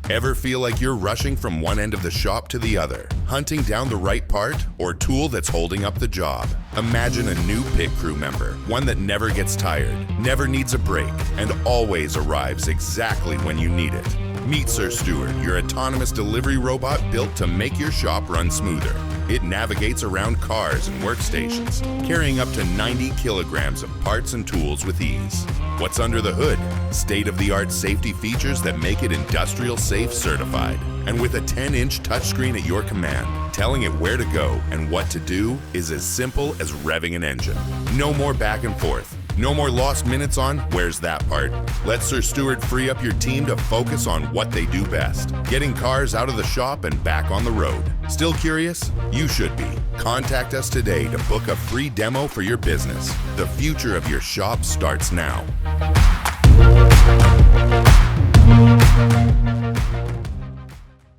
Ever feel like you're rushing from one end of the shop to the other, hunting down the right part or tool that's holding up the job? Imagine a new pit crew member, one that never gets tired, never needs a break, and always arrives exactly when you need it. Meet Sir Steward, your autonomous delivery robot built to make your shop run smoother. It navigates around cars and workstations, carrying up to 90 kilograms of parts and tools with ease. What's under the hood? State-of-the-art safety features that make it industrial safe certified. And with a 10-inch touchscreen at your command, telling it where to go and what to do is as simple as revving an engine. No more back and forth. No more lost minutes on "where's that part?" Let Sir Steward free up your team to focus on what they do best, getting cars out of the shop and back on the road. Still curious? You should be. Contact us today to book a free demo for your business. The future of your shop starts now.